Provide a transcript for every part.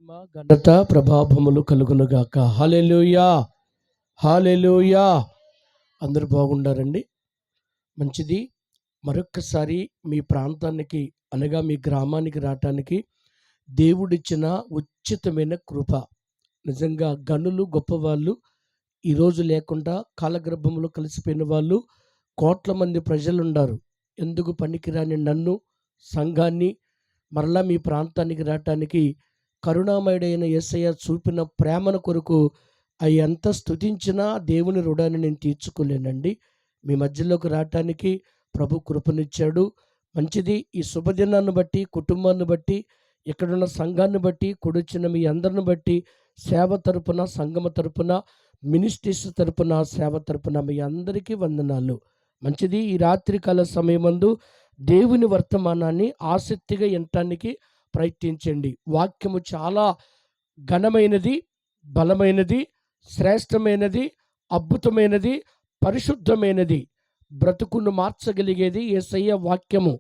మా ఘనత ప్రభావములు కలుగునుగాక. హల్లెలూయా, హల్లెలూయా. అందరూ బాగుండారండి. మంచిది. మరొక్కసారి మీ ప్రాంతానికి అనగా మీ గ్రామానికి రావటానికి దేవుడిచ్చిన ఉచితమైన కృప. నిజంగా గనులు గొప్పవాళ్ళు ఈరోజు లేకుండా కాలగర్భంలో కలిసిపోయిన వాళ్ళు కోట్ల మంది ప్రజలుండారు. ఎందుకు పనికిరాని నన్ను, సంఘాన్ని మరలా మీ ప్రాంతానికి రావటానికి కరుణామయుడైన యేసయ్య చూపిన ప్రేమను కొరకు అవి ఎంత స్తుతించినా దేవుని రుణాన్ని నేను తీర్చుకోలేనండి. మీ మధ్యలోకి రావటానికి ప్రభు కృపనిచ్చాడు. మంచిది. ఈ శుభదినాన్ని బట్టి, కుటుంబాన్ని బట్టి, ఇక్కడున్న సంఘాన్ని బట్టి, కూడొచ్చిన మీ అందరిని బట్టి, సేవ తరపున, సంఘం తరపున, మినిస్ట్రీస్ తరపున, సేవ తరపున మీ అందరికీ వందనాలు. మంచిది. ఈ రాత్రికాల సమయమందు దేవుని వర్తమానాన్ని ఆసక్తిగా వినటానికి ప్రయత్నించండి. వాక్యము చాలా ఘనమైనది, బలమైనది, శ్రేష్టమైనది, అద్భుతమైనది, పరిశుద్ధమైనది, బ్రతుకును మార్చగలిగేది యేసయ్య వాక్యము.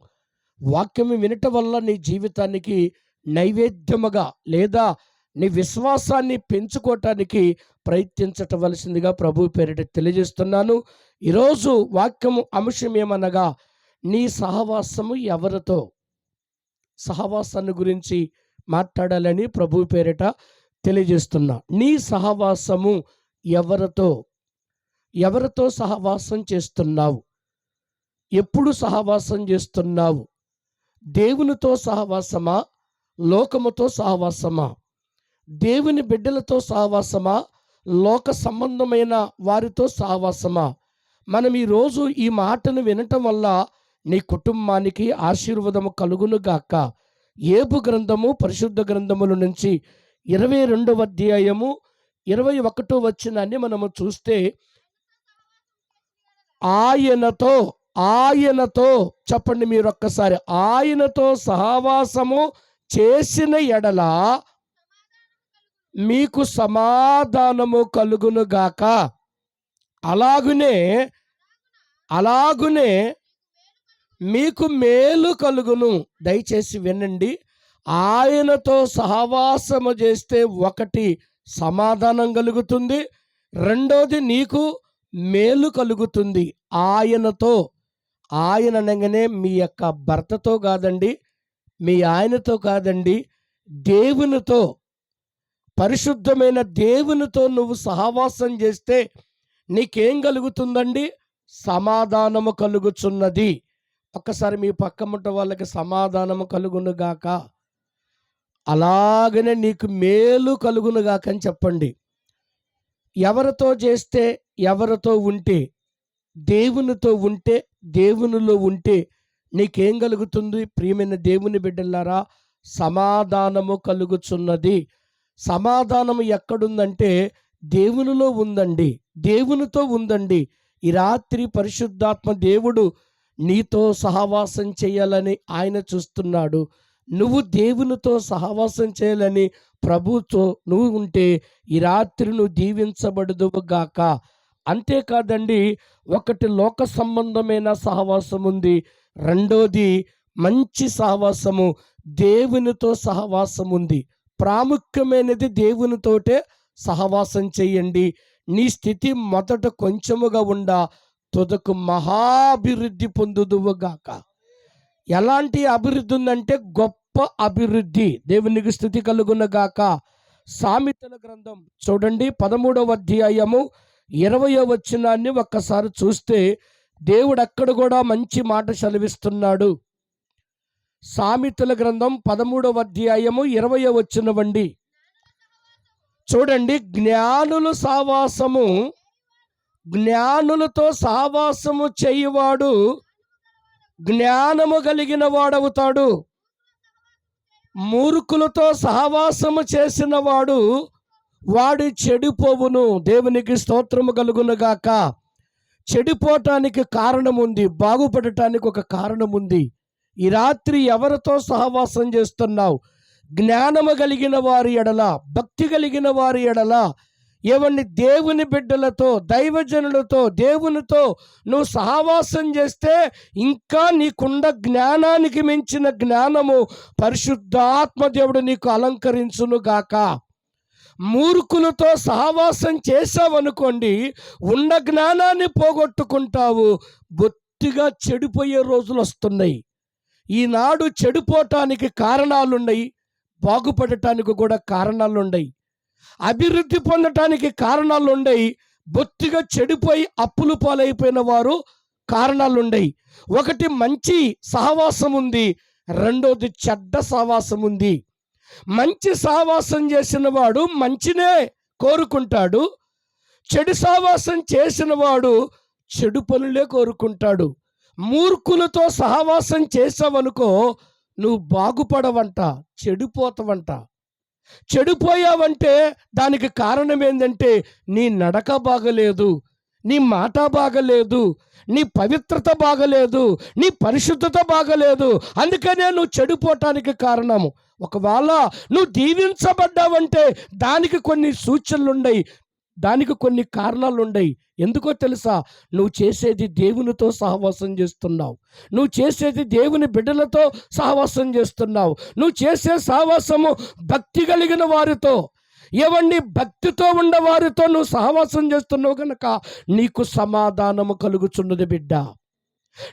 వాక్యము వినటం వల్ల నీ జీవితానికి నైవేద్యముగా లేదా నీ విశ్వాసాన్ని పెంచుకోవటానికి ప్రయత్నించవలసిందిగా ప్రభు పేరిట తెలియజేస్తున్నాను. ఈరోజు వాక్యము అంశం ఏమనగా నీ సహవాసము ఎవరితో. సహవాసాన్ని గురించి మాట్లాడాలని ప్రభు పేరిట తెలియజేస్తున్నా. నీ సహవాసము ఎవరితో, ఎవరితో సహవాసం చేస్తున్నావు, ఎప్పుడు సహవాసం చేస్తున్నావు? దేవునితో సహవాసమా, లోకముతో సహవాసమా? దేవుని బిడ్డలతో సహవాసమా, లోక సంబంధమైన వారితో సహవాసమా? మనం ఈరోజు ఈ మాటను వినటం వల్ల నీ కుటుంబానికి ఆశీర్వాదము కలుగునుగాక. యోబు గ్రంథము పరిశుద్ధ గ్రంథముల నుంచి 22వ అధ్యాయము 21వ వచనాన్ని మనము చూస్తే, ఆయనతో ఆయనతో చెప్పండి మీరు ఒక్కసారి, ఆయనతో సహవాసము చేసిన ఎడల మీకు సమాధానము కలుగునుగాక. అలాగునే మీకు మేలు కలుగును. దయచేసి వినండి. ఆయనతో సహవాసము చేస్తే ఒకటి సమాధానం కలుగుతుంది, రెండోది నీకు మేలు కలుగుతుంది. ఆయనతో, ఆయన అనగానే మీ యొక్క భర్తతో కాదండి, మీ ఆయనతో కాదండి, దేవునితో, పరిశుద్ధమైన దేవునితో నువ్వు సహవాసం చేస్తే నీకేం కలుగుతుందండి? సమాధానము కలుగుచున్నది. ఒక్కసారి మీ పక్కముంట వాళ్ళకి సమాధానము కలుగునుగాక, అలాగనే నీకు మేలు కలుగునుగాక అని చెప్పండి. ఎవరితో చేస్తే, ఎవరితో ఉంటే, దేవునితో ఉంటే, దేవునిలో ఉంటే నీకేం కలుగుతుంది? ప్రియమైన దేవుని బిడ్డలారా, సమాధానము కలుగుచున్నది. సమాధానము ఎక్కడుందంటే దేవునిలో ఉందండి, దేవునితో ఉందండి. ఈ రాత్రి పరిశుద్ధాత్మ దేవుడు నీతో సహవాసం చేయాలని ఆయన చూస్తున్నాడు. నువ్వు దేవునితో సహవాసం చేయాలని ప్రభుతో నువ్వు ఉంటే ఈ రాత్రి నువ్వు దీవించబడుదువుగాక. అంతేకాదండి, ఒకటి లోక సంబంధమైన సహవాసం ఉంది, రెండోది మంచి సహవాసము దేవునితో సహవాసం ఉంది. ప్రాముఖ్యమైనది దేవునితోటే సహవాసం చేయండి. నీ స్థితి మొదట కొంచెముగా ఉండా తుదకు మహాభివృద్ధి పొందుదువుగాక. ఎలాంటి అభివృద్ధి ఉందంటే గొప్ప అభివృద్ధి. దేవునికి స్తుతి కలుగునగాక. సామెతల గ్రంథం చూడండి 13వ అధ్యాయము 20వ వచనాన్ని ఒక్కసారి చూస్తే దేవుడు అక్కడ కూడా మంచి మాట సెలవిస్తున్నాడు. సామెతల గ్రంథం 13వ అధ్యాయము 20వ వచనమండి. చూడండి, జ్ఞానులతో సహవాసము చేయువాడు జ్ఞానము కలిగిన వాడవుతాడు. మూర్ఖులతో సహవాసము చేసిన వాడు చెడిపోవును. దేవునికి స్తోత్రము కలుగునుగాక. చెడిపోవటానికి కారణం ఉంది, బాగుపడటానికి ఒక కారణం ఉంది. ఈ రాత్రి ఎవరితో సహవాసం చేస్తున్నావు? జ్ఞానము కలిగిన వారి ఎడల, భక్తి కలిగిన వారి ఎడల, ఏవండి దేవుని బిడ్డలతో, దైవజనులతో, దేవునితో నువ్వు సహవాసం చేస్తే ఇంకా నీకున్న జ్ఞానానికి మించిన జ్ఞానము పరిశుద్ధాత్మ దేవుడు నీకు అలంకరించును గాక. మూర్ఖులతో సహవాసం చేసావనుకోండి, ఉన్న జ్ఞానాన్ని పోగొట్టుకుంటావు. బొత్తిగా చెడిపోయే రోజులు వస్తున్నాయి. ఈనాడు చెడిపోవటానికి కారణాలున్నాయి, బాగుపడటానికి కూడా కారణాలున్నాయి. అభివృద్ధి పొందటానికి కారణాలున్నాయి, బొత్తిగా చెడిపోయి అప్పులు పాలైపోయిన వారు కారణాలున్నాయి. ఒకటి మంచి సహవాసం ఉంది, రెండోది చెడ్డ సహవాసం ఉంది. మంచి సహవాసం చేసిన వాడు మంచినే కోరుకుంటాడు, చెడు సహవాసం చేసిన వాడు చెడు పనులే కోరుకుంటాడు. మూర్ఖులతో సహవాసం చేసావనుకో, నువ్వు బాగుపడవంట, చెడిపోతావంట. చెడిపోయావంటే దానికి కారణం ఏంటంటే నీ నడక బాగలేదు, నీ మాట బాగలేదు, నీ పవిత్రత బాగలేదు, నీ పరిశుద్ధత బాగలేదు. అందుకనే నువ్వు చెడిపోవటానికి కారణము. ఒకవేళ నువ్వు దీవించబడ్డావంటే దానికి కొన్ని సూచనలు ఉన్నాయి, దానికి కొన్ని కారణాలు ఉన్నాయి. ఎందుకో తెలుసా? నువ్వు చేసేది దేవునితో సహవాసం చేస్తున్నావు, నువ్వు చేసేది దేవుని బిడ్డలతో సహవాసం చేస్తున్నావు, నువ్వు చేసే సహవాసము భక్తి కలిగిన వారితో, ఏవండి భక్తితో ఉన్నవారితో నువ్వు సహవాసం చేస్తున్నావు కనుక నీకు సమాధానము కలుగుచున్నది బిడ్డ,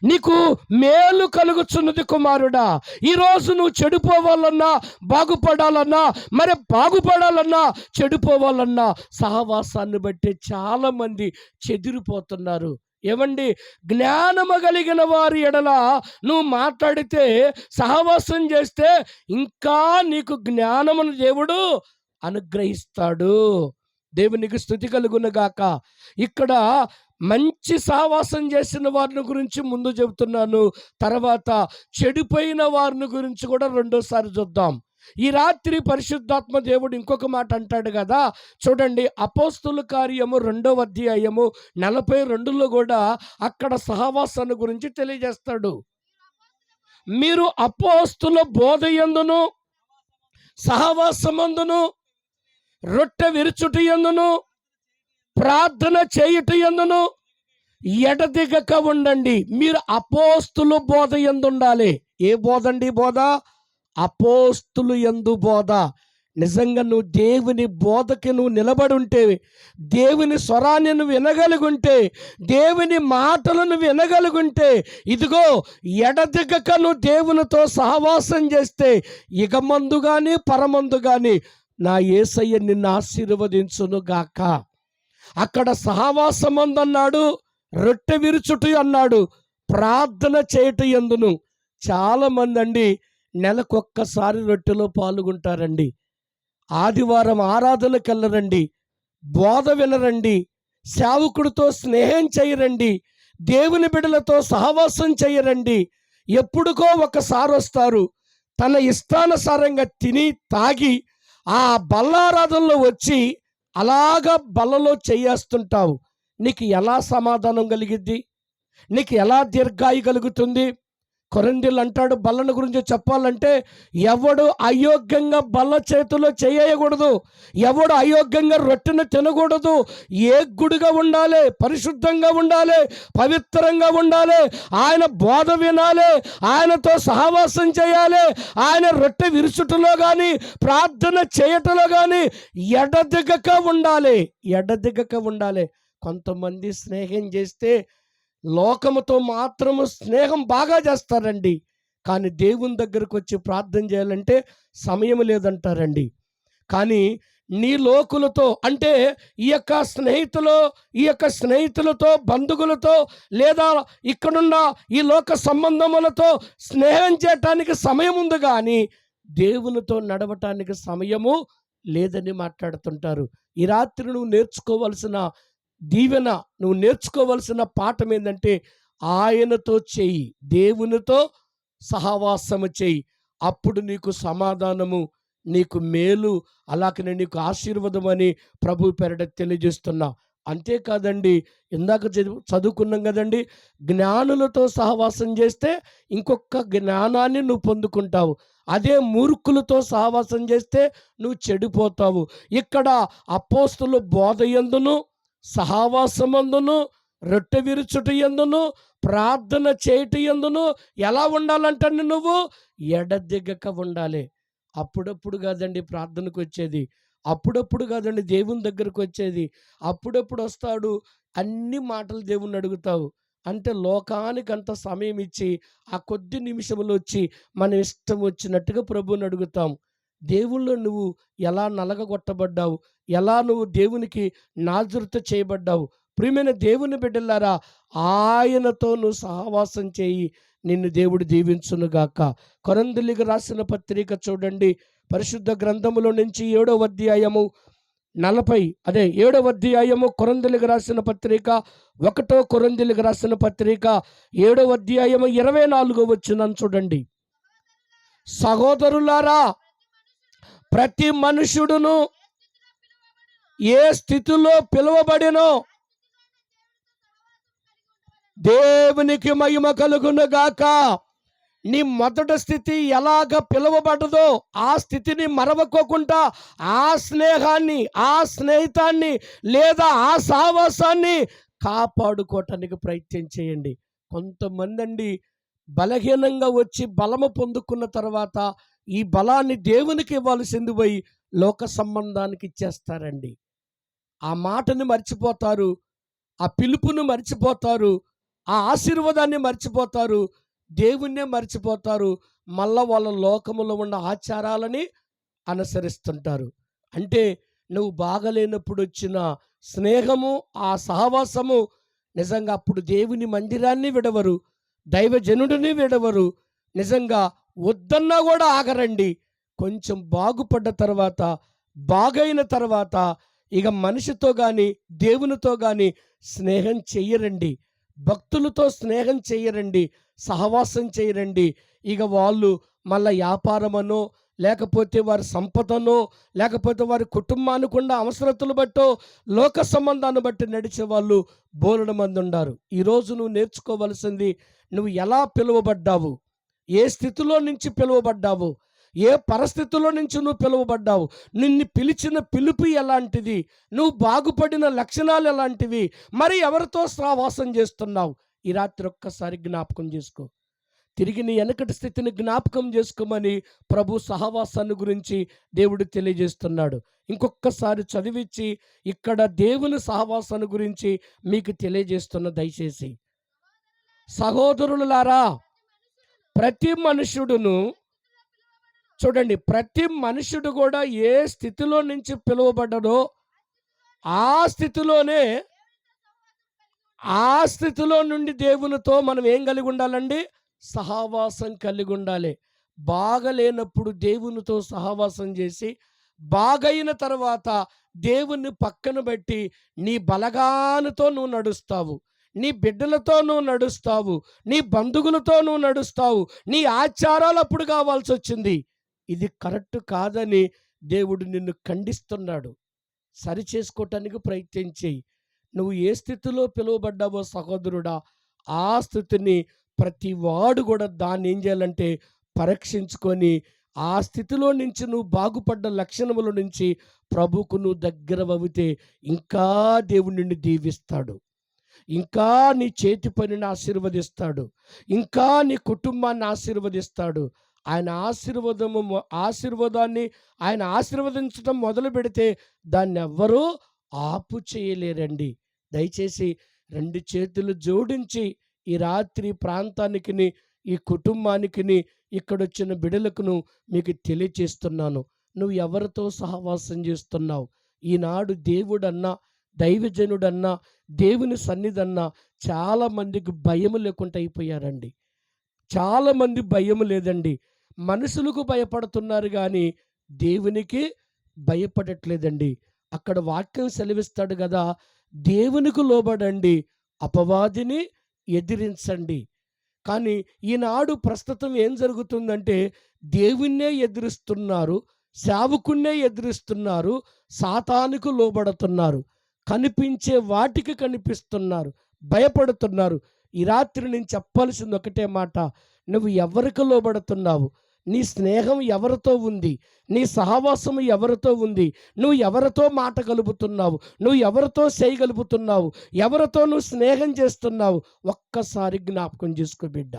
నీకు మేలు కలుగుచున్నది కుమారుడా. ఈరోజు నువ్వు చెడిపోవాలన్నా, బాగుపడాలన్నా, మరి బాగుపడాలన్నా, చెడిపోవాలన్నా సహవాసాన్ని బట్టి చాలామంది చెదిరిపోతున్నారు. ఏమండి, జ్ఞానము కలిగిన వారి ఎడల నువ్వు మాట్లాడితే, సహవాసం చేస్తే ఇంకా నీకు జ్ఞానమును దేవుడు అనుగ్రహిస్తాడు. దేవునికి స్తుతి కలుగునుగాక. ఇక్కడ మంచి సహవాసం చేసిన వారిని గురించి ముందు చెబుతున్నాను, తర్వాత చెడిపోయిన వారిని గురించి కూడా రెండోసారి చూద్దాం. ఈ రాత్రి పరిశుద్ధాత్మ దేవుడు ఇంకొక మాట అంటాడు కదా, చూడండి. అపోస్తుల కార్యము 2వ అధ్యాయము 42లో కూడా అక్కడ సహవాసాన్ని గురించి తెలియజేస్తాడు. మీరు అపోస్తుల బోధ యందును, సహవాసమందును, రొట్టె విరుచుట యందును, ప్రార్థన చేయుట యందును ఎడదిగక ఉండండి. మీరు అపోస్తులు బోధ యందు ఉండాలి. ఏ బోధ అండి? బోధ అపోస్తులు యందు బోధ. నిజంగా నువ్వు దేవుని బోధకి నువ్వు నిలబడి ఉంటే, దేవుని స్వరాన్ని నువ్వు వినగలుగుంటే, దేవుని మాటలను వినగలుగుంటే, ఇదిగో ఎడదిగక నువ్వు దేవునితో సహవాసం చేస్తే ఇగమందు కానీ పరమందు కానీ నా యేసయ్య నిన్ను ఆశీర్వదించును గాక. అక్కడ సహవాసమందన్నాడు, రొట్టె విరుచుట అన్నాడు, ప్రార్థన చేయట యందును. చాలామంది అండి నెలకొక్కసారి రొట్టెలో పాల్గొంటారండి, ఆదివారం ఆరాధనకు వెళ్ళరండి, బోధ వినరండి, సేవకుడితో స్నేహం చేయరండి, దేవుని బిడ్డలతో సహవాసం చేయరండి. ఎప్పుడుకో ఒకసారి వస్తారు, తన ఇష్టానుసారంగా తిని తాగి ఆ బల్లారాధనలో వచ్చి అలాగా బల్లలో చేయేస్తుంటావు. నీకు ఎలా సమాధానం కలిగిద్ది? నీకు ఎలా దీర్ఘాయు కలుగుతుంది? కొరింథీయులు అంటాడు, బల్లను గురించి చెప్పాలంటే, ఎవడు అయోగ్యంగా బల్ల చేతిలో చేయకూడదు, ఎవడు అయోగ్యంగా రొట్టెను తినకూడదు. ఏ గుడిగా ఉండాలి, పరిశుద్ధంగా ఉండాలి, పవిత్రంగా ఉండాలి, ఆయన బోధ వినాలి, ఆయనతో సహవాసం చేయాలి. ఆయన రొట్టె విరుచుటలో కానీ ప్రార్థన చేయటంలో కానీ ఎడదిగక ఉండాలి, ఎడదిగక ఉండాలి. కొంతమంది స్నేహం చేస్తే లోకముతో మాత్రము స్నేహం బాగా చేస్తారండి, కానీ దేవుని దగ్గరకు వచ్చి ప్రార్థన చేయాలంటే సమయం లేదంటారండి. కానీ నీ లోకులతో అంటే ఈ యొక్క స్నేహితులతో, బంధువులతో, లేదా ఇక్కడున్న ఈ లోక సంబంధములతో స్నేహం చేయటానికి సమయం ఉంది, కానీ దేవునితో నడవటానికి సమయము లేదని మాట్లాడుతుంటారు. ఈ రాత్రి నువ్వు నేర్చుకోవలసిన దీవెన, నువ్వు నేర్చుకోవలసిన పాఠం ఏంటంటే, ఆయనతో చెయ్యి, దేవునితో సహవాసము చెయ్యి. అప్పుడు నీకు సమాధానము, నీకు మేలు, అలాగనే నీకు ఆశీర్వాదం అని ప్రభు పేరట తెలియజేస్తున్నా. అంతేకాదండి, ఇందాక చదువుకున్నాం కదండి, జ్ఞానులతో సహవాసం చేస్తే ఇంకొక జ్ఞానాన్ని నువ్వు పొందుకుంటావు. అదే మూర్ఖులతో సహవాసం చేస్తే నువ్వు చెడిపోతావు. ఇక్కడ అపోస్తుల బోధ యందును, సహవాసమందును, రొట్టె విరుచుట యందును, ప్రార్థన చేయుట యందును ఎలా ఉండాలంటండి? నువ్వు ఎడదెగక ఉండాలి. అప్పుడప్పుడు కాదండి ప్రార్థనకు వచ్చేది, అప్పుడప్పుడు కాదండి దేవుని దగ్గరకు వచ్చేది. అప్పుడప్పుడు వస్తాడు, అన్ని మాటలు దేవుణ్ణి అడుగుతావు. అంటే లోకానికి అంత సమయం ఇచ్చి ఆ కొద్ది నిమిషంలో వచ్చి మన ఇష్టం వచ్చినట్టుగా ప్రభువుని అడుగుతాం. దేవుల్లో నువ్వు ఎలా నలగగొట్టబడ్డావు, ఎలా నువ్వు దేవునికి నాజూరత చేయబడ్డావు. ప్రియమైన దేవుని బిడ్డలారా, ఆయనతో నువ్వు సహవాసం చేయి, నిన్ను దేవుడు దీవించునుగాక. కొరింథీయులకు రాసిన పత్రిక చూడండి, పరిశుద్ధ గ్రంథములో నుంచి 7వ అధ్యాయము 7వ అధ్యాయము కొరింథీయులకు రాసిన పత్రిక, 1 కొరింథీయులకు రాసిన పత్రిక 7వ అధ్యాయము 24వ వచనం చూడండి. సహోదరులారా, ప్రతి మనుషుడును ఏ స్థితిలో పిలువబడినో దేవునికి మహిమ కలుగునుగాక. నీ మొదటి స్థితి ఎలాగ పిలువబడదో ఆ స్థితిని మరవకోకుండా ఆ స్నేహాన్ని, ఆ స్నేహితాన్ని లేదా ఆ సహవాసాన్ని కాపాడుకోవటానికి ప్రయత్నం చేయండి. కొంతమంది అండి బలహీనంగా వచ్చి బలము పొందుకున్న తర్వాత ఈ బలాన్ని దేవునికి ఇవ్వాల్సింది పోయి లోక సంబంధానికి ఇచ్చేస్తారండి. ఆ మాటని మర్చిపోతారు, ఆ పిలుపును మర్చిపోతారు, ఆ ఆశీర్వాదాన్ని మర్చిపోతారు, దేవుణ్ణే మర్చిపోతారు. మళ్ళా వాళ్ళ లోకములో ఉన్న ఆచారాలని అనుసరిస్తుంటారు. అంటే నువ్వు బాగలేనప్పుడు వచ్చిన స్నేహము, ఆ సహవాసము నిజంగా అప్పుడు దేవుని మందిరాన్ని విడవరు, దైవజనుడిని విడవరు. నిజంగా వద్దన్నా కూడా ఆగరండి. కొంచెం బాగుపడ్డ తర్వాత, బాగైన తర్వాత ఇక మనిషితో కానీ దేవునితో కానీ స్నేహం చెయ్యరండి, భక్తులతో స్నేహం చెయ్యరండి, సహవాసం చేయరండి. ఇక వాళ్ళు మళ్ళా వ్యాపారమనో, లేకపోతే వారి సంపదనో, లేకపోతే వారి కుటుంబానికి ఉన్న అవసరతలు బట్టో, లోక సంబంధాన్ని బట్టి నడిచే వాళ్ళు బోలెడు మంది ఉన్నారు. ఈరోజు నువ్వు నేర్చుకోవలసింది, నువ్వు ఎలా పిలువబడ్డావు, ఏ స్థితిలో నుంచి పిలువబడ్డావు, ఏ పరిస్థితుల్లో నుంచి నువ్వు పిలువబడ్డావు, నిన్ను పిలిచిన పిలుపు ఎలాంటిది, నువ్వు బాగుపడిన లక్షణాలు ఎలాంటివి, మరి ఎవరితో సహవాసం చేస్తున్నావు, ఈ రాత్రి ఒక్కసారి జ్ఞాపకం చేసుకో. తిరిగి నీ వెనకటి స్థితిని జ్ఞాపకం చేసుకోమని ప్రభు సహవాసాన్ని గురించి దేవుడు తెలియజేస్తున్నాడు. ఇంకొకసారి చదివించి ఇక్కడ దేవుని సహవాసాన్ని గురించి మీకు తెలియజేస్తున్న. దయచేసి సహోదరులారా, ప్రతి మనుషుడును చూడండి, ప్రతి మనుషుడు కూడా ఏ స్థితిలో నుంచి పిలువబడ్డదో ఆ స్థితిలో నుండి దేవునితో మనం ఏం కలిగి ఉండాలండి? సహవాసం కలిగి ఉండాలి. బాగలేనప్పుడు దేవునితో సహవాసం చేసి, బాగైన తర్వాత దేవుని పక్కన పెట్టి నీ బలగానితో నువ్వు నడుస్తావు, నీ బిడ్డలతో నువ్వు నడుస్తావు, నీ బంధువులతో నువ్వు నడుస్తావు. నీ ఆచారాలు అప్పుడు కావాల్సి వచ్చింది. ఇది కరెక్ట్ కాదని దేవుడు నిన్ను ఖండిస్తున్నాడు. సరి చేసుకోవటానికి ప్రయత్నం చేయి. నువ్వు ఏ స్థితిలో పిలువబడ్డావో సహోదరుడా, ఆ స్థితిని ప్రతి వాడు కూడా దాన్ని ఏం చేయాలంటే పరీక్షించుకొని, ఆ స్థితిలో నుంచి నువ్వు బాగుపడ్డ లక్షణముల నుంచి ప్రభువుకు నువ్వు దగ్గర అవుతే ఇంకా దేవుడు నిన్ను దీవిస్తాడు, ఇంకా నీ చేతి పనిని ఆశీర్వదిస్తాడు, ఇంకా నీ కుటుంబాన్ని ఆశీర్వదిస్తాడు. ఆయన ఆశీర్వాదాన్ని ఆయన ఆశీర్వదించడం మొదలు పెడితే దాన్ని ఎవ్వరూ ఆపు చేయలేరండి. దయచేసి 2 చేతులు జోడించి ఈ రాత్రి ప్రాంతానికి, ఈ కుటుంబానికి, ఇక్కడొచ్చిన బిడ్డలకు మీకు తెలియచేస్తున్నాను. నువ్వు ఎవరితో సహవాసం చేస్తున్నావు? ఈనాడు దేవుడన్నా, దైవజనుడన్నా, దేవుని సన్నిధన్నా చాలామందికి భయం లేకుండా అయిపోయారండి. చాలామంది భయం లేదండి. మనుషులకు భయపడుతున్నారు కానీ దేవునికి భయపడట్లేదండి. అక్కడ వాక్యం సెలవిస్తాడు కదా, దేవునికి లోబడండి, అపవాదిని ఎదిరించండి. కానీ ఈనాడు ప్రస్తుతం ఏం జరుగుతుందంటే దేవుణ్ణే ఎదిరిస్తున్నారు, సేవకున్నే ఎదిరిస్తున్నారు, సాతానుకు లోబడుతున్నారు, కనిపించే వాటికి కనిపిస్తున్నారు, భయపడుతున్నారు. ఈ రాత్రి నేను చెప్పాల్సింది ఒకటే మాట, నువ్వు ఎవరికి లోబడుతున్నావు? నీ స్నేహం ఎవరితో ఉంది, నీ సహవాసం ఎవరితో ఉంది, నువ్వు ఎవరితో మాట కలుపుతున్నావు, నువ్వు ఎవరితో చేయగలుగుతున్నావు, ఎవరితో నువ్వు స్నేహం చేస్తున్నావు, ఒక్కసారి జ్ఞాపకం చేసుకో బిడ్డ.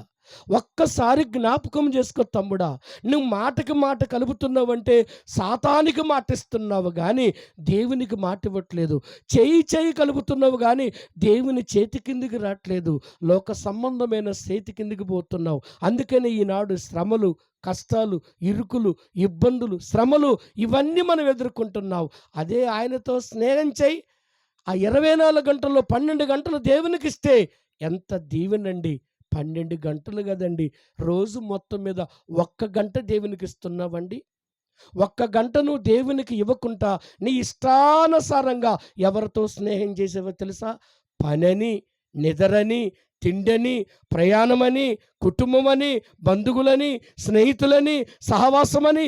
ఒక్కసారి జ్ఞాపకం చేసుకో తమ్ముడా. నువ్వు మాటకి మాట కలుపుతున్నావంటే సాతానికి మాట ఇస్తున్నావు కానీ దేవునికి మాట ఇవ్వట్లేదు. చేయి కలుపుతున్నావు కానీ దేవుని చేతి కిందికి రావట్లేదు. లోక సంబంధమైన చేతి కిందికి పోతున్నావు. అందుకని ఈనాడు శ్రమలు, కష్టాలు, ఇరుకులు, ఇబ్బందులు, శ్రమలు ఇవన్నీ మనం ఎదుర్కొంటున్నావు. అదే ఆయనతో స్నేహం చేయి. ఆ 24 గంటల్లో 12 గంటలు దేవునికి ఇస్తే ఎంత దీవెనండి. 12 గంటలు కదండి, రోజు మొత్తం మీద 1 గంట దేవునికి ఇస్తున్నావండి. 1 గంట నువ్వు దేవునికి ఇవ్వకుండా నీ ఇష్టానుసారంగా ఎవరితో స్నేహం చేసేవో తెలుసా? పనని, నిద్రని, తిండని, ప్రయాణమని, కుటుంబమని, బంధువులని, స్నేహితులని, సహవాసమని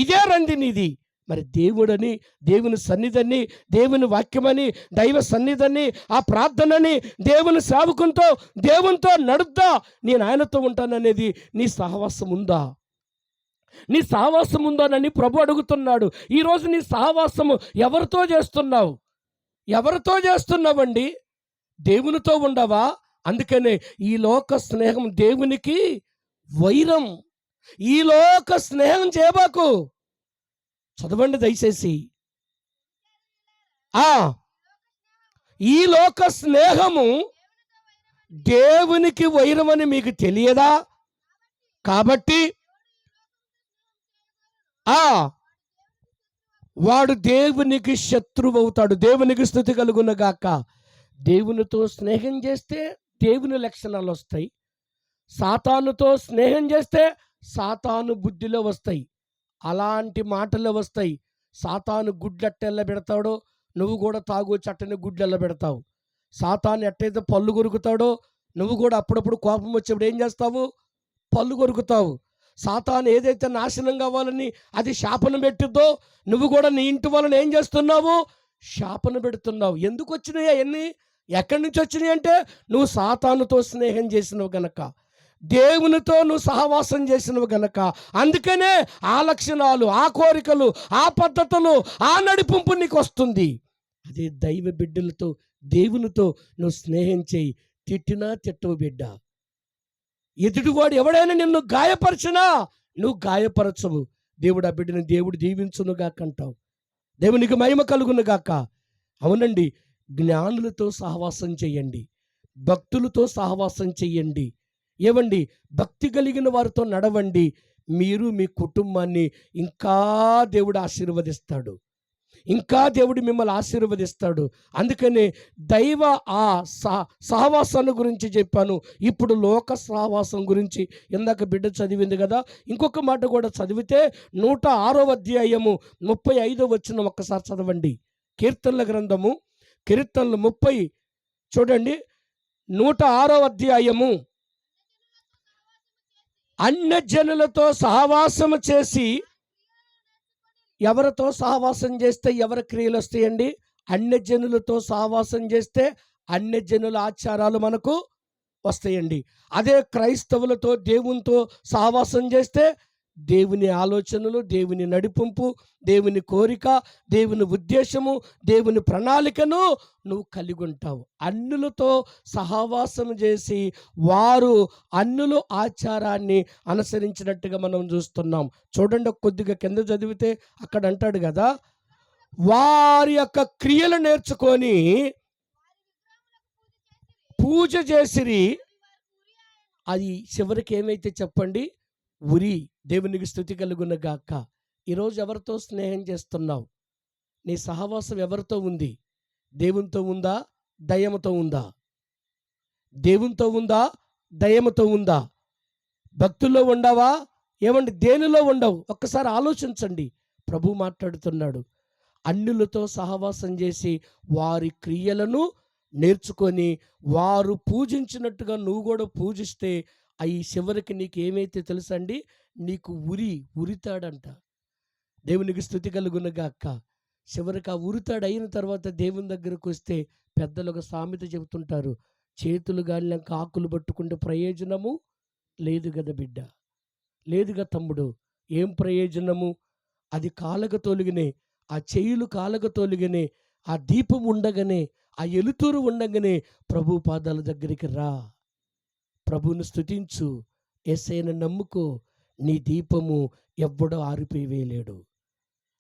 ఇదే రంది నీది. మరి దేవుడని, దేవుని సన్నిధిని, దేవుని వాక్యమని, దైవ సన్నిధిని, ఆ ప్రార్థనని, దేవుని సేవకునితో, దేవునితో నడుద్దా, నేను ఆయనతో ఉంటాననేది నీ సహవాసం ఉందా? నీ సహవాసం ఉందానని ప్రభు అడుగుతున్నాడు. ఈరోజు నీ సహవాసము ఎవరితో చేస్తున్నావు? ఎవరితో చేస్తున్నావండి? దేవునితో ఉండవా? అందుకనే ఈ లోక స్నేహం దేవునికి వైరం. ఈ లోక స్నేహం చేయబాకు. చదవండి దయచేసి. ఈ లోక స్నేహము దేవునికి వైరమని మీకు తెలియదా? కాబట్టి వాడు దేవునికి శత్రువు అవుతాడు. దేవునికి స్తుతి కలుగును గాక. దేవునితో స్నేహం చేస్తే దేవుని లక్షణాలు వస్తాయి. సాతానుతో స్నేహం చేస్తే సాతాను బుద్ధిలో వస్తాయి, అలాంటి మాటలు వస్తాయి. సాతాను గుడ్లెట్టెల్ల పెడతాడో నువ్వు కూడా తాగు చట్టని గుడ్లెల్ల పెడతావు. సాతాను ఎట్టయితే పళ్ళు కొరుకుతాడో నువ్వు కూడా అప్పుడప్పుడు కోపం వచ్చేప్పుడు ఏం చేస్తావు? పళ్ళు కొరుకుతావు. సాతాను ఏదైతే నాశనం కావాలని అది శాపను పెట్టిద్దో నువ్వు కూడా నీ ఇంటి వలన ఏం చేస్తున్నావు? శాపను పెడుతున్నావు. ఎందుకు వచ్చినాయి అవన్నీ? ఎక్కడి నుంచి వచ్చినాయి అంటే నువ్వు సాతానుతో స్నేహం చేసినవు గనక, దేవునితో నువ్వు సహవాసం చేసినవు గనక. అందుకనే ఆ లక్షణాలు, ఆ కోరికలు, ఆ పద్ధతులు, ఆ నడిపింపు నీకు వస్తుంది. అదే దైవ బిడ్డలతో, దేవునితో నువ్వు స్నేహం చేయి. తిట్టినా తిట్టవు బిడ్డ. ఎదుటివాడు ఎవడైనా నిన్ను గాయపరచినా నువ్వు గాయపరచవు. దేవుడు ఆ బిడ్డని దేవుడు దీవించునుగాక అంటావు. దేవునికి మహిమ కలుగునుగాక. అవునండి, జ్ఞానులతో సహవాసం చెయ్యండి, భక్తులతో సహవాసం చెయ్యండి. ఏవండి, భక్తి కలిగిన వారితో నడవండి. మీరు మీ కుటుంబాన్ని ఇంకా దేవుడు ఆశీర్వదిస్తాడు. ఇంకా దేవుడు మిమ్మల్ని ఆశీర్వదిస్తాడు. అందుకనే దైవ సహవాసాన్ని గురించి చెప్పాను. ఇప్పుడు లోక సహవాసం గురించి ఇందాక బిడ్డ చదివింది కదా, ఇంకొక మాట కూడా చదివితే 106వ అధ్యాయము 35వ వచనం ఒక్కసారి చదవండి. కీర్తనల గ్రంథము, కీర్తనలు 30 చూడండి. 106వ అధ్యాయము. అన్యజనులతో సహవాసము చేసి, ఎవరితో సహవాసం చేస్తే ఎవరి క్రియలు వస్తాయండి? అన్యజనులతో సహవాసం చేస్తే అన్యజనుల ఆచారాలు మనకు వస్తాయండి. అదే క్రైస్తవులతో, దేవునితో సహవాసం చేస్తే దేవుని ఆలోచనలు, దేవుని నడిపింపు, దేవుని కోరిక, దేవుని ఉద్దేశము, దేవుని ప్రణాళికను నువ్వు కలిగి ఉంటావు. అన్యులతో సహవాసం చేసి వారు అన్యులు ఆచారాన్ని అనుసరించినట్టుగా మనం చూస్తున్నాం. చూడండి, కొద్దిగా కింద చదివితే అక్కడ అంటాడు కదా, వారి యొక్క క్రియలు నేర్చుకొని పూజ చేసిరి. అది చివరికి ఏమైతే చెప్పండి? ఉరి. దేవునికి స్తుతి కలుగును గాక. ఈరోజు ఎవరితో స్నేహం చేస్తున్నావు? నీ సహవాసం ఎవరితో ఉంది? దేవునితో ఉందా? దయ్యముతో ఉందా? దేవునితో ఉందా? దయ్యముతో ఉందా? భక్తుల్లో ఉండవా? ఏమండి, దేనిలో ఉండవు? ఒక్కసారి ఆలోచించండి. ప్రభు మాట్లాడుతున్నాడు. అన్యులతో సహవాసం చేసి వారి క్రియలను నేర్చుకొని వారు పూజించినట్టుగా నువ్వు కూడా పూజిస్తే అవి చివరికి నీకు ఏమైతే తెలుసండి? నీకు ఉరితాడంట. దేవునికి స్తుతి కలుగును గాక. చివరికి ఆ ఉరితాడు అయిన తర్వాత దేవుని దగ్గరకు వస్తే పెద్దలు ఒక సామెత చెబుతుంటారు, చేతులు గాలినాక ఆకులు పట్టుకుంటే ప్రయోజనము లేదు కదా బిడ్డ. లేదుగా తమ్ముడు, ఏం ప్రయోజనము? అది కాలగ తొలగినే, ఆ చెయ్యులు కాలగ తొలగినే, ఆ దీపం ఉండగానే, ఆ ఎలుతురు ఉండగానే ప్రభు పాదాల దగ్గరికి రా, ప్రభువును స్తుతించు, యేసయ్యను నమ్ముకో. నీ దీపము ఎవ్వడో ఆరిపోయలేడు.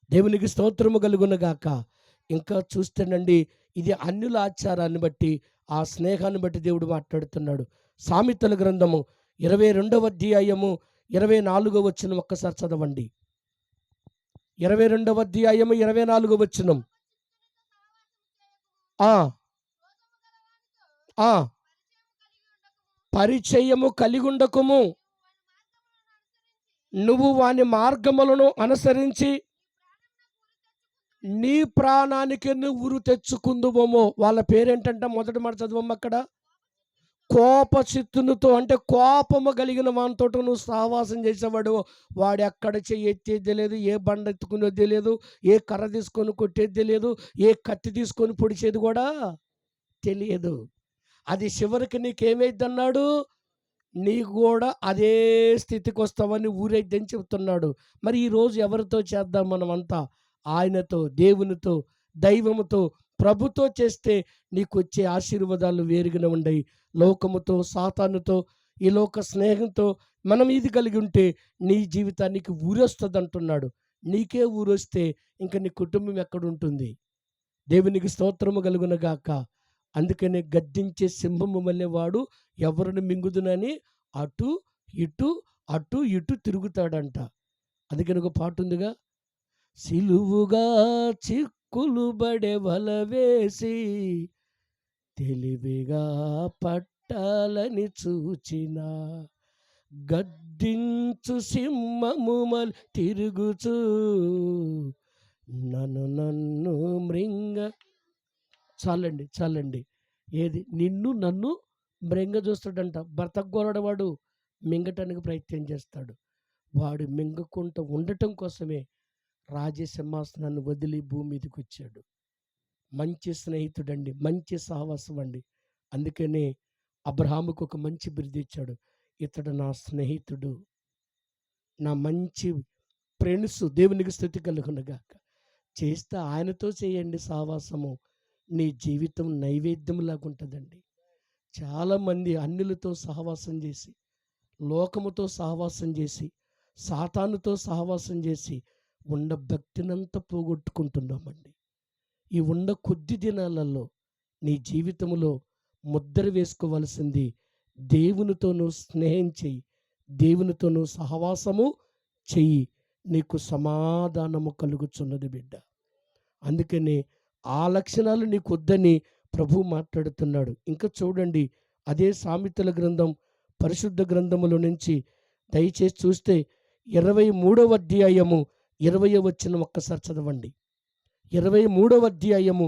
దేవునికి స్తోత్రము కలుగునగాక. ఇంకా చూస్తేనండి, ఇది అన్యుల ఆచారాన్ని బట్టి, ఆ స్నేహాన్ని బట్టి దేవుడు మాట్లాడుతున్నాడు. సామెతల గ్రంథము 22వ అధ్యాయము 24వ వచనం ఒక్కసారి చదవండి. 22వ అధ్యాయము 24వ వచనం. ఆ ఆ పరిచయము కలిగుండకము, నువ్వు వాని మార్గములను అనుసరించి నీ ప్రాణానికి నువ్వు ఉరు తెచ్చుకుందువేమో. వాళ్ళ పేరేంటంట? మొదటి మాట చదవమ్మ అక్కడ. కోపచిత్తునితో, అంటే కోపము కలిగిన వానితోటి నువ్వు సహవాసం చేసేవాడు, వాడు ఎక్కడ చెయ్యి ఎత్తేది లేదు, ఏ బండ ఎత్తుకునేది లేదు, ఏ కర్ర తీసుకొని కొట్టేది లేదు, ఏ కత్తి తీసుకొని పొడిచేది కూడా తెలియదు. అది చివరికి నీకేమైద్ది అన్నాడు? నీకు కూడా అదే స్థితికి వస్తావని ఊరైద్దని చెప్తున్నాడు. మరి ఈరోజు ఎవరితో చేద్దాం? మనమంతా ఆయనతో, దేవునితో, దైవముతో, ప్రభుతో చేస్తే నీకు వచ్చే ఆశీర్వాదాలు వేరుగానే ఉండయి. లోకముతో, సాతానుతో, ఈ లోక స్నేహంతో మనం ఇది కలిగి ఉంటే నీ జీవితానికి ఊరొస్తుంది అంటున్నాడు. నీకే ఊరొస్తే ఇంకా నీ కుటుంబం ఎక్కడుంటుంది? దేవునికి స్తోత్రము కలుగునగాక. అందుకనే గద్దించే సింహము వల్లే వాడు ఎవరిని మింగుదునని అటు ఇటు అటు ఇటు తిరుగుతాడంట. అందుకని ఒక పాట ఉందిగా, సిలువుగా చిక్కులు బడే వల వేసి తెలివిగా పట్టాలని చూచిన, గద్దించు సింహము మళ్ళీ తిరుగుచూ నన్ను నన్ను మృంగ. చాలండి చాలండి. ఏది నిన్ను నన్ను మృంగ చూస్తాడంట. బ్రతకగోరడు వాడు మింగటానికి ప్రయత్నం చేస్తాడు. వాడు మింగకుండా ఉండటం కోసమే రాజసింహాసనాన్ని వదిలి భూమి మీదకి వచ్చాడు. మంచి స్నేహితుడండి, మంచి సహవాసం అండి. అందుకనే అబ్రహాముకు ఒక మంచి బిరుదు ఇచ్చాడు. ఇతడు నా స్నేహితుడు, నా మంచి ఫ్రెండ్స్. దేవునికి స్తుతి కలుగునగాక. చేస్తే ఆయనతో చేయండి సహవాసము. నీ జీవితం నైవేద్యంలాగా ఉంటుందండి. చాలామంది అన్యులతో సహవాసం చేసి, లోకముతో సహవాసం చేసి, సాతానుతో సహవాసం చేసి ఉన్న భక్తినంతా పోగొట్టుకుంటున్నామండి. ఈ ఉన్న కొద్ది దినాలలో నీ జీవితంలో ముద్ర వేసుకోవలసింది, దేవునితో నువ్వు స్నేహం చెయ్యి, దేవునితో నువ్వు సహవాసము చెయ్యి, నీకు సమాధానము కలుగుచున్నది బిడ్డ. అందుకని ఆ లక్షణాలు నీకు వద్దని ప్రభు మాట్లాడుతున్నాడు. ఇంకా చూడండి, అదే సామెతల గ్రంథం పరిశుద్ధ గ్రంథములో నుంచి దయచేసి చూస్తే 23వ అధ్యాయము 20వ వచనం ఒక్కసారి చదవండి. 23వ అధ్యాయము,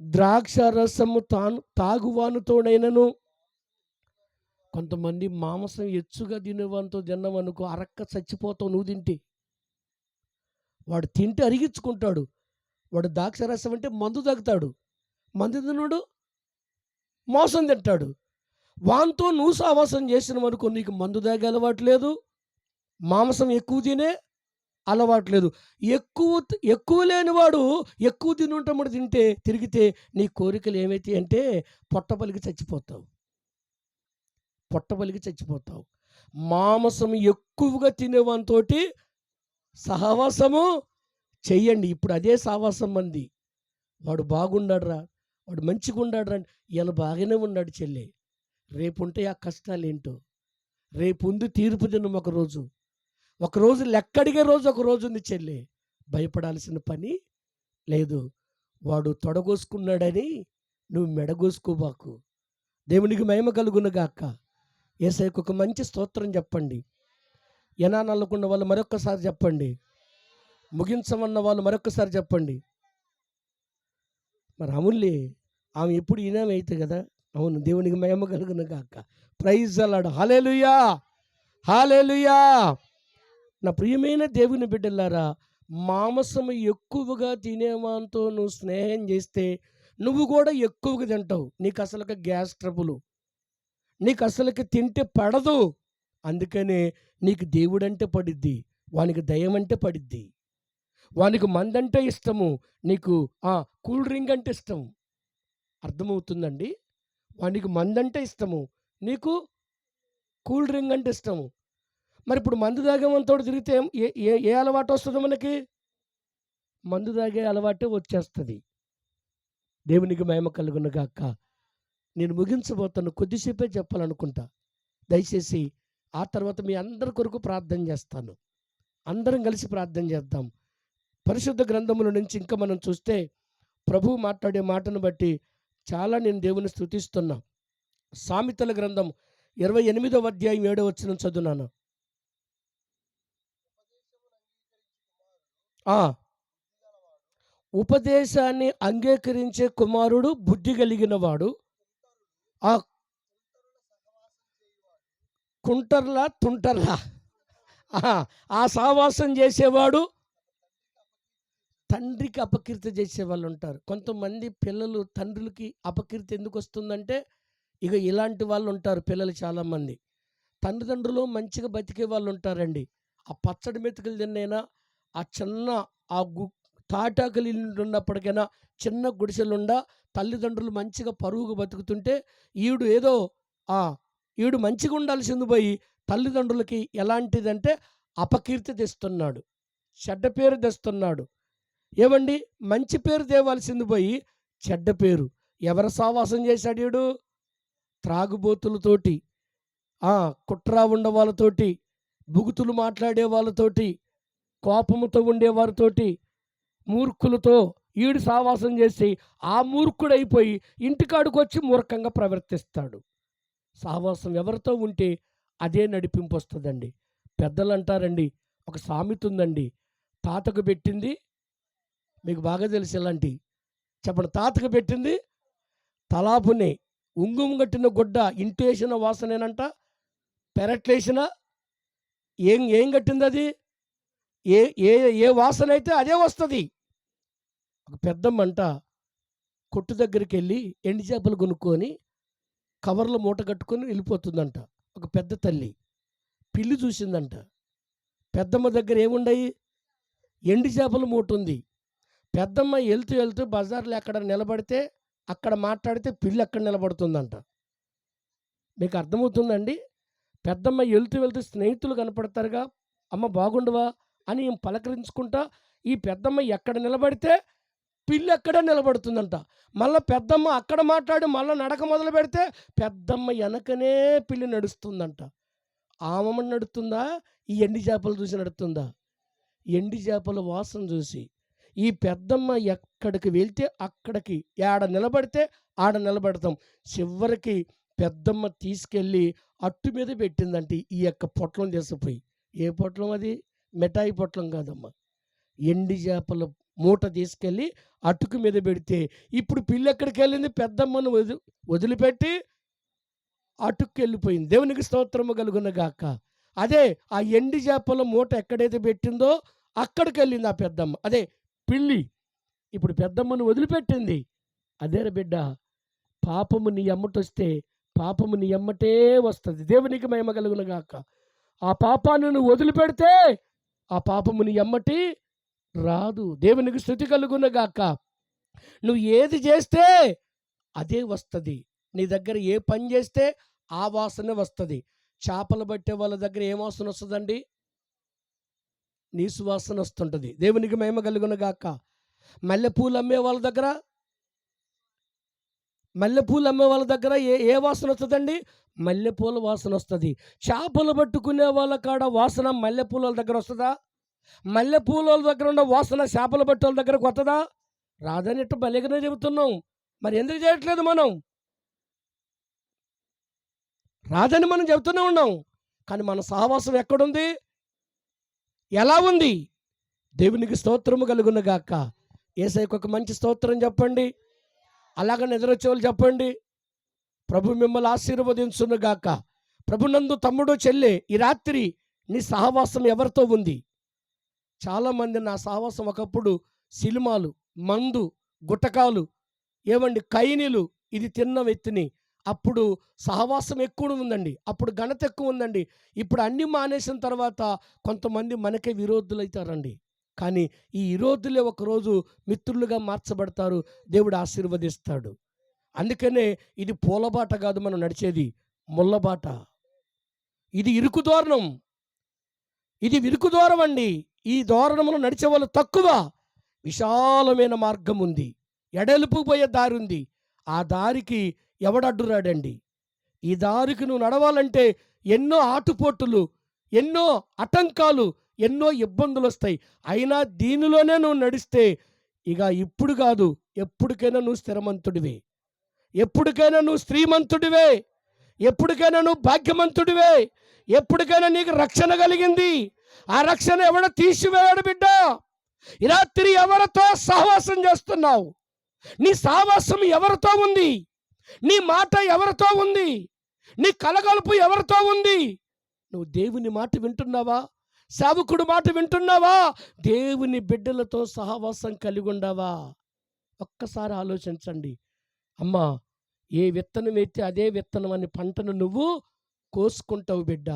ద్రాక్ష రసము తాగువానుతోనైనను, కొంతమంది మాంసం ఎచ్చుగా తినేవానితో తిన్నామనుకో, అరక్క చచ్చిపోతావు నువ్వు తింటే. వాడు తింటే అరిగించుకుంటాడు. వాడు ద్రాక్ష రసం అంటే మందు తాగుతాడు, మందు తిన్నాడు మోసం తింటాడు. వాంతో నువ్వు సావాసం చేసినవనుకో, నీకు మందు తాగే అలవాటు లేదు, మాంసం ఎక్కువ తినే అలవాటు లేదు. ఎక్కువ లేనివాడు ఎక్కువ తినుంటామని తిరిగితే నీ కోరికలు ఏమైతాయి అంటే పొట్టబలికి చచ్చిపోతావు, పొట్టబలికి చచ్చిపోతావు. మాంసం ఎక్కువగా తినేవానితోటి సహవాసము చెయ్యండి. ఇప్పుడు అదే సహవాసం మంది. వాడు బాగున్నాడురా, వాడు మంచిగా ఉన్నాడురా, ఇలా బాగానే ఉన్నాడు చెల్లె. రేపు ఉంటాయి ఆ కష్టాలు ఏంటో. రేపు ఉంది తీర్పు దినం, ఒకరోజు లెక్కడిగే రోజు ఒకరోజు ఉంది చెల్లె. భయపడాల్సిన పని లేదు. వాడు తొడగోసుకున్నాడని నువ్వు మెడగోసుకోబాకు. దేవునికి మహిమ కలుగునగాక. యేసయ్యకు ఒక మంచి స్తోత్రం చెప్పండి. ఎనానల్లకున్న వాళ్ళు మరొక్కసారి చెప్పండి. ముగించమన్న వాళ్ళు మరొక్కసారి చెప్పండి. మరి అమూల్యే, ఆమె ఎప్పుడు ఈనామే అయితే కదా. అవును, దేవునికి మహిమ కలుగునగాక. ప్రైజ్ అలాడు. హల్లెలూయా, హల్లెలూయా. నా ప్రియమైన దేవుని బిడ్డలారా, మాంసం ఎక్కువగా తినేవాంతో నువ్వు స్నేహం చేస్తే నువ్వు కూడా ఎక్కువగా తింటావు. నీకు అసలుకి గ్యాస్ ట్రబుల్, నీకు అసలుకి తింటే పడదు. అందుకనే నీకు దేవుడంటే పడిద్ది, వానికి దయ్యం అంటే పడిద్ది. వానికి మందంటే ఇష్టము, నీకు కూల్ డ్రింక్ అంటే ఇష్టం. అర్థమవుతుందండి? వానికి మందంటే ఇష్టము, నీకు కూల్ డ్రింక్ అంటే ఇష్టము. మరి ఇప్పుడు మందు తాగేమంతోడు తిరిగితే ఏ ఏ ఏ అలవాటు వస్తుంది మనకి? మందు తాగే అలవాటే వచ్చేస్తుంది. దేవునికి మహిమ కలుగును గాక. నేను ముగించబోతాను, కొద్దిసేపే చెప్పాలనుకుంటా. దయచేసి ఆ తర్వాత మీ అందరి కొరకు ప్రార్థన చేస్తాను. అందరం కలిసి ప్రార్థన చేద్దాం. పరిశుద్ధ గ్రంథముల నుంచి ఇంకా మనం చూస్తే ప్రభువు మాట్లాడే మాటను బట్టి చాలా నేను దేవుని స్తుతిస్తున్నా. సామెతల గ్రంథం 28వ అధ్యాయం 7వ వచనం చదువునాను. ఉపదేశాన్ని అంగీకరించే కుమారుడు బుద్ధి కలిగిన వాడు. ఆ కుంటర్లా తుంటర్లా ఆ సావాసం చేసేవాడు తండ్రికి అపకీర్తి చేసేవాళ్ళు ఉంటారు. కొంతమంది పిల్లలు తండ్రులకి అపకీర్తి ఎందుకు వస్తుందంటే, ఇక ఇలాంటి వాళ్ళు ఉంటారు పిల్లలు చాలామంది. తల్లిదండ్రులు మంచిగా బతికే వాళ్ళు ఉంటారండి. ఆ పచ్చడి మెతుకులు తిన్నైనా, ఆ చిన్న ఆ తాటాకులు ఇల్లు ఉన్నప్పటికైనా, చిన్న గుడిసెలుండా తల్లిదండ్రులు మంచిగా పరువుగా బతుకుతుంటే, ఈడు ఏదో ఈడు మంచిగా ఉండాల్సింది పోయి తల్లిదండ్రులకి ఎలాంటిదంటే అపకీర్తి తెస్తున్నాడు, చెడ్డ పేరు తెస్తున్నాడు. ఏమండి, మంచి పేరు తేవాల్సింది పోయి చెడ్డ పేరు. ఎవరు సావాసం చేశాడు ఈడు? త్రాగుబోతులతోటి, కుట్ర ఉండే వాళ్ళతోటి, బుగుతులు మాట్లాడే వాళ్ళతోటి, కోపముతో ఉండేవారితోటి, మూర్ఖులతో ఈడు సావాసం చేసి ఆ మూర్ఖుడైపోయి ఇంటికాడికి వచ్చి మూర్ఖంగా ప్రవర్తిస్తాడు. సావాసం ఎవరితో ఉంటే అదే నడిపింపు వస్తుందండి. పెద్దలు అంటారండి, ఒక సామెత ఉందండి, తాతకు పెట్టింది, మీకు బాగా తెలుసు ఎలాంటి చెప్పండి, తాతకు పెట్టింది తలాపునే, ఉంగుం కట్టిన గుడ్డ ఇంటేసిన వాసనేనంట, పెరట్లేసిన ఏం ఏం కట్టింది అది, ఏ ఏ ఏ వాసన అయితే అదే వస్తుంది. ఒక పెద్దమ్మంట కొట్టు దగ్గరికి వెళ్ళి ఎండి చేపలు కొనుక్కొని కవర్లో మూట కట్టుకొని వెళ్ళిపోతుందంట. ఒక పెద్ద తల్లి పిల్లి చూసిందంట. పెద్దమ్మ దగ్గర ఏముండయి? ఎండి చేపల మూట ఉంది. పెద్దమ్మ వెళ్తూ వెళ్తూ బజార్లో ఎక్కడ నిలబడితే అక్కడ మాట్లాడితే పిల్లి అక్కడ నిలబడుతుందంట. మీకు అర్థమవుతుందండి? పెద్దమ్మ వెళ్తూ వెళ్తూ స్నేహితులు కనపడతారుగా, అమ్మ బాగుండవా అని పలకరించుకుంటా ఈ పెద్దమ్మ ఎక్కడ నిలబడితే పిల్లి అక్కడే నిలబడుతుందంట. మళ్ళీ పెద్దమ్మ అక్కడ మాట్లాడి మళ్ళీ నడక మొదలు పెడితే పెద్దమ్మ వెనకనే పిల్లి నడుస్తుందంట. ఆమె నడుతుందా, ఈ ఎండి చేపలు చూసి నడుతుందా? ఎండి చేపల వాసన చూసి ఈ పెద్దమ్మ ఎక్కడికి వెళ్తే అక్కడికి, ఆడ నిలబడితే ఆడ నిలబడతాం. చివరికి పెద్దమ్మ తీసుకెళ్ళి అట్టు మీద పెట్టిందంటే ఈ యొక్క పొట్లం తీసుకుపోయి. ఏ పొట్లం అది? మిఠాయి పొట్లం కాదమ్మా, ఎండి చేపల మూట తీసుకెళ్ళి అటుకు మీద పెడితే ఇప్పుడు పిల్లి ఎక్కడికి వెళ్ళింది? పెద్దమ్మను వదిలిపెట్టి అటుకు వెళ్ళిపోయింది. దేవునికి స్తోత్రము కలుగును గాక. అదే ఆ ఎండి చేపల మూట ఎక్కడైతే పెట్టిందో అక్కడికి వెళ్ళింది ఆ పెద్దమ్మ, అదే పిల్లి. ఇప్పుడు పెద్దమ్మను వదిలిపెట్టింది. అదే బిడ్డ, పాపము నీ ఎమ్మటొస్తే పాపము నీ ఎమ్మటే వస్తుంది. దేవునికి మహిమ కలుగును గాక. ఆ పాపాన్ని నువ్వు వదిలిపెడితే ఆ పాపము నీ ఎమ్మటి రాదు. దేవునికి స్తుతి కలుగును గాక. నువ్వు ఏది చేస్తే అదే వస్తుంది. నీ దగ్గర ఏ పని చేస్తే ఆ వాసన వస్తుంది. చేపలు పట్టే వాళ్ళ దగ్గర ఏం వాసన వస్తుందండి? నీ సువాసన వస్తుంటుంది. దేవునికి మహిమ కలుగును గాక. మల్లెపూలు అమ్మే వాళ్ళ దగ్గర ఏ ఏ వాసన వస్తుందండి? మల్లెపూల వాసన వస్తుంది. చేపలు పట్టుకునే వాళ్ళ కాడ వాసన మల్లెపూల దగ్గర వస్తుందా? మల్లెపూల దగ్గర ఉన్న వాసన చేపలు పట్టే వాళ్ళ దగ్గరకు వస్తుందా? రాదనిట్టు బలిగానే చెబుతున్నాం. మరి ఎందుకు చేయట్లేదు మనం? రాదని మనం చెబుతూనే ఉన్నాం, కానీ మన సహవాసం ఎక్కడుంది? ఎలా ఉంది? దేవునికి స్తోత్రము కలుగును గాక. యేసయ్యకు ఒక మంచి స్తోత్రం చెప్పండి. అలాగ నిద్రొచ్చే వాళ్ళు చెప్పండి. ప్రభు మిమ్మల్ని ఆశీర్వదించును గాక. ప్రభునందు తమ్ముడు చెల్లె, ఈ రాత్రి నీ సహవాసం ఎవరితో ఉంది? చాలామంది నా సహవాసం ఒకప్పుడు సినిమాలు, మందు, గుట్టకాలు, ఏమండి కైనీలు, ఇది తిన్న వ్యక్తిని అప్పుడు సహవాసం ఎక్కువ ఉందండి, అప్పుడు ఘనత ఎక్కువ ఉందండి. ఇప్పుడు అన్నీ మానేసిన తర్వాత కొంతమంది మనకే విరోధులైతారండి. కానీ ఈ విరోధులే ఒకరోజు మిత్రులుగా మార్చబడతారు. దేవుడు ఆశీర్వదిస్తాడు. అందుకనే ఇది పూలబాట కాదు మనం నడిచేది, ముళ్ళబాట. ఇది ఇరుకు దోరణం. ఇది ఇరుకు దూరం అండి. ఈ దోరణంలో నడిచే వాళ్ళు తక్కువ. విశాలమైన మార్గం ఉంది, ఎడలుపు పోయే దారి ఉంది. ఆ దారికి ఎవడడ్డురాడండి. ఈ దారికి నువ్వు నడవాలంటే ఎన్నో ఆటుపోటులు, ఎన్నో ఆటంకాలు, ఎన్నో ఇబ్బందులు వస్తాయి. అయినా దీనిలోనే నువ్వు నడిస్తే ఇక ఇప్పుడు కాదు, ఎప్పటికైనా నువ్వు స్థిరమంతుడివే, ఎప్పటికైనా నువ్వు శ్రీమంతుడివే, ఎప్పటికైనా నువ్వు భాగ్యమంతుడివే, ఎప్పటికైనా నీకు రక్షణ కలిగింది. ఆ రక్షణ ఎవడో తీసివేయాడు బిడ్డ. ఈ రాత్రి ఎవరితో సహవాసం చేస్తున్నావు? నీ సహవాసం ఎవరితో ఉంది? నీ మాట ఎవరితో ఉంది? నీ కలగలుపు ఎవరితో ఉంది? నువ్వు దేవుని మాట వింటున్నావా? సేవకుడు మాట వింటున్నావా? దేవుని బిడ్డలతో సహవాసం కలిగి ఉండవా? ఒక్కసారి ఆలోచించండి. అమ్మా, ఏ విత్తనం ఎత్తే అదే విత్తనం అనే పంటను నువ్వు కోసుకుంటావు బిడ్డ.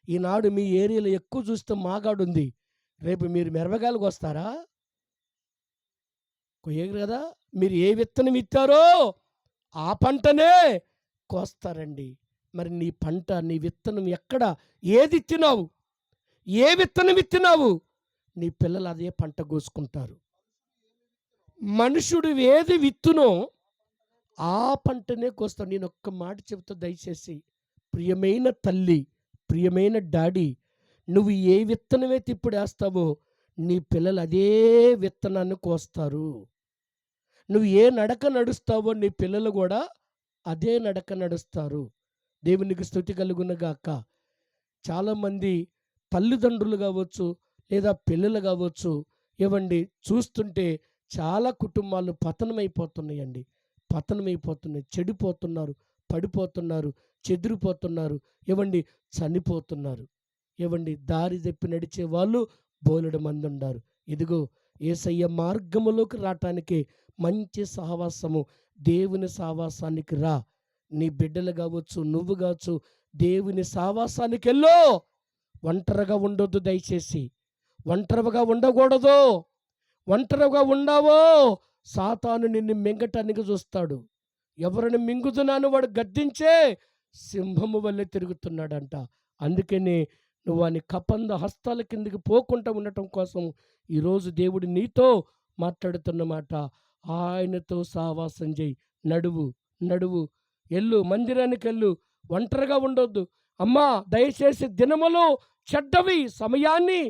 ఈనాడు మీ ఏరియాలో ఎక్కువ చూస్తే మాగాడుంది. రేపు మీరు మిరపకాయలకు వస్తారా? కొయ్యరు కదా. మీరు ఏ విత్తనం ఇస్తారో ఆ పంటనే కోస్తారండి. మరి నీ పంట, నీ విత్తనం ఎక్కడ, ఏది ఇచ్చినావు, ఏ విత్తనం ఇచ్చినావు, నీ పిల్లలు అదే పంట కోసుకుంటారు. మనుషుడు ఏది విత్తునో ఆ పంటనే కోస్తాడు. నేను ఒక్క మాట చెబుతా దయచేసి, ప్రియమైన తల్లి, ప్రియమైన డాడీ, నువ్వు ఏ విత్తనమైతే ఇప్పుడు వేస్తావో నీ పిల్లలు అదే విత్తనాన్ని కోస్తారు. నువ్వు ఏ నడక నడుస్తావో నీ పిల్లలు కూడా అదే నడక నడుస్తారు. దేవునికి స్తుతి కలుగునుగాక. చాలామంది తల్లిదండ్రులు కావచ్చు, లేదా పిల్లలు కావచ్చు, ఏవండి, చూస్తుంటే చాలా కుటుంబాలు పతనమైపోతున్నాయండి. పతనమైపోతున్నాయి, చెడిపోతున్నారు, పడిపోతున్నారు, చెదిరిపోతున్నారు, ఏవండి, చనిపోతున్నారు. ఏవండి, దారి తప్పి నడిచే వాళ్ళు బోలెడు మంది ఉన్నారు. ఇదిగో యేసయ్య మార్గములోకి రావటానికి మంచి సహవాసము, దేవుని సహవాసానికి రా. నీ బిడ్డలు కావచ్చు, నువ్వు కావచ్చు, దేవుని సహవాసానికి వెళ్ళు. ఒంటరిగా ఉండొద్దు దయచేసి. ఒంటరిగా ఉండకూడదు. ఒంటరిగా ఉన్నావో సాతాను నిన్ను మింగటానికి చూస్తాడు. ఎవరిని మింగుతున్నాను వాడు గద్దించే సింహము వల్లే తిరుగుతున్నాడంట. అందుకనే నువ్వు వాని కబంధ హస్తాల కిందకి పోకుండా ఉండటం కోసం ఈరోజు దేవుడు నీతో మాట్లాడుతున్న మాట, ఆయనతో సహవాసం చేయి. నడువు, నడువు, ఎల్లు, మందిరానికి వెళ్ళు. ఒంటరిగా ఉండొద్దు. అమ్మా, దయచేసి దినములు చెడ్డవి, సమయాన్ని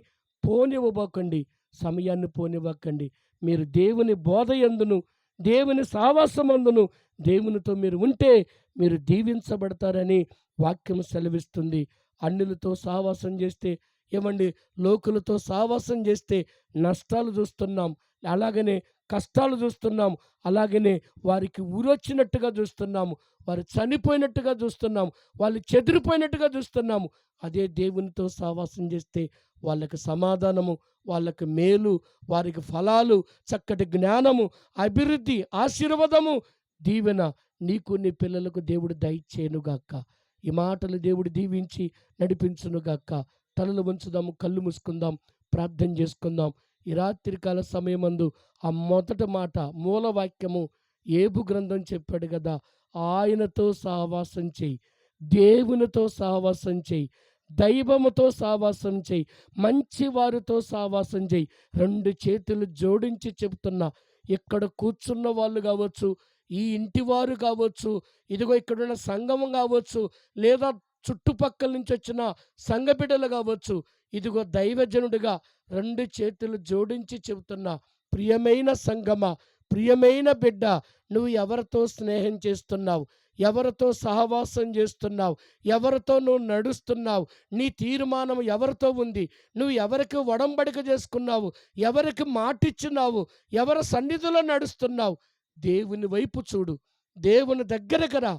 పోనివ్వబోకండి, సమయాన్ని పోనివ్వకండి. మీరు దేవుని బోధ యందును, దేవుని సహవాసమందును దేవునితో మీరు ఉంటే మీరు దీవించబడతారని వాక్యం సెలవిస్తుంది. అన్యులతో సహవాసం చేస్తే, ఏమండి, లోకులతో సహవాసం చేస్తే నష్టాలు చూస్తున్నాం, అలాగనే కష్టాలు చూస్తున్నాం, అలాగనే వారికి ఊరొచ్చినట్టుగా చూస్తున్నాము, వారు చనిపోయినట్టుగా చూస్తున్నాము, వాళ్ళు చెదిరిపోయినట్టుగా చూస్తున్నాము. అదే దేవునితో సహవాసం చేస్తే వాళ్ళకి సమాధానము, వాళ్ళకి మేలు, వారికి ఫలాలు, చక్కటి జ్ఞానము, అభివృద్ధి, ఆశీర్వాదము, దీవెన నీకు నీ పిల్లలకు దేవుడు దయచేయునుగాక. ఈ మాటలు దేవుడు దీవించి నడిపించునుగాక. తలలు వంచుదాము, కళ్ళు మూసుకుందాం, ప్రార్థన చేసుకుందాం. ఈ రాత్రికాల సమయమందు ఆ మొదటి మాట, మూల వాక్యము ఏబు గ్రంథం చెప్పాడు కదా, ఆయనతో సహవాసం చేయి, దేవునితో సహవాసం చేయి, దైవముతో సహవాసం చేయి, మంచి వారితో సహవాసం చేయి. రెండు చేతులు జోడించి చెబుతున్నా, ఇక్కడ కూర్చున్న వాళ్ళు కావచ్చు, ఈ ఇంటి వారు కావచ్చు, ఇదిగో ఇక్కడున్న సంఘం కావచ్చు, లేదా చుట్టుపక్కల నుంచి వచ్చిన సంఘ బిడ్డలు కావచ్చు, ఇదిగో దైవజనుడిగా రెండు చేతులు జోడించి చెబుతున్నా, ప్రియమైన సంఘమా, ప్రియమైన బిడ్డ, నువ్వు ఎవరితో స్నేహం చేస్తున్నావు, ఎవరితో సహవాసం చేస్తున్నావు, ఎవరితో నువ్వు నడుస్తున్నావు, నీ తీర్మానం ఎవరితో ఉంది, నువ్వు ఎవరికి ఒడంబడిక చేసుకున్నావు, ఎవరికి మాటిచ్చున్నావు, ఎవరి సన్నిధిలో నడుస్తున్నావు. దేవుని వైపు చూడు, దేవుని దగ్గరకు రా,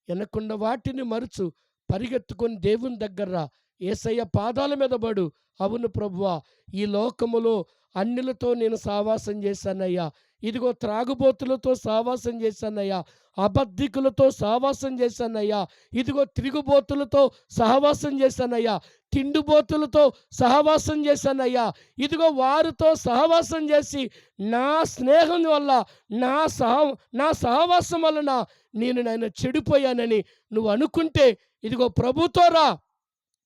వెనకున్న వాటిని మరుచు, పరిగెత్తుకొని దేవుని దగ్గర రా, యేసయ్య పాదాల మీద పడు. అవును ప్రభువా, ఈ లోకములో అన్యులతో నేను సహవాసం చేశానయ్యా, ఇదిగో త్రాగుబోతులతో సావాసం చేశానయ్యా, అబద్ధికులతో సావాసం చేశానయ్యా, ఇదిగో తిరుగుబోతులతో సహవాసం చేశానయ్యా, తిండిబోతులతో సహవాసం చేశానయ్యా, ఇదిగో వారితో సహవాసం చేసి నా స్నేహం వల్ల నా సహవాసం వలన నేను చెడిపోయానని నువ్వు అనుకుంటే ఇదిగో ప్రభుతో రా.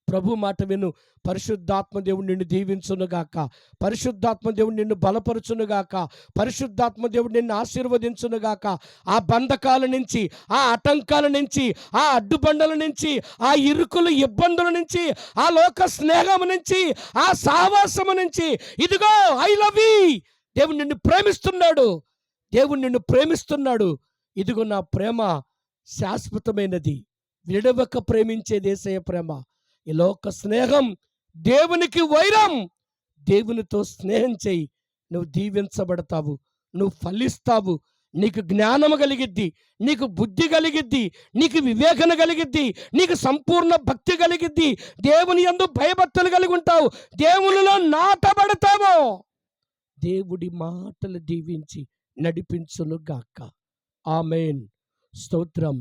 ప్రభు మాట విను. పరిశుద్ధాత్మ దేవుడు నిన్ను దీవించునుగాక, పరిశుద్ధాత్మ దేవుడు నిన్ను బలపరుచునుగాక, పరిశుద్ధాత్మ దేవుడు నిన్ను ఆశీర్వదించునుగాక. ఆ బంధకాల నుంచి, ఆ ఆటంకాల నుంచి, ఆ అడ్డుబండల నుంచి, ఆ ఇరుకులు ఇబ్బందుల నుంచి, ఆ లోక స్నేహం నుంచి, ఆ సావాసము నుంచి ఇదిగో ఐ లవ్ యూ. దేవుడు నిన్ను ప్రేమిస్తున్నాడు, దేవుడు నిన్ను ప్రేమిస్తున్నాడు. ఇదిగో నా ప్రేమ శాశ్వతమైనది, విడవక ప్రేమించేది యేసయ్య ప్రేమ. ఈ లోక స్నేహం దేవునికి వైరం. దేవునితో స్నేహం చేయి, నువ్వు దీవించబడతావు, నువ్వు ఫలిస్తావు, నీకు జ్ఞానము కలిగిద్ది, నీకు బుద్ధి కలిగిద్ది, నీకు వివేకన కలిగిద్ది, నీకు సంపూర్ణ భక్తి కలిగిద్ది, దేవుని యందు భయభక్తులు కలిగి ఉంటావు, దేవునిలో నాటబడతావు. దేవుడి మాటలు దీవించి నడిపించును గాక. ఆమేన్. స్తోత్రం.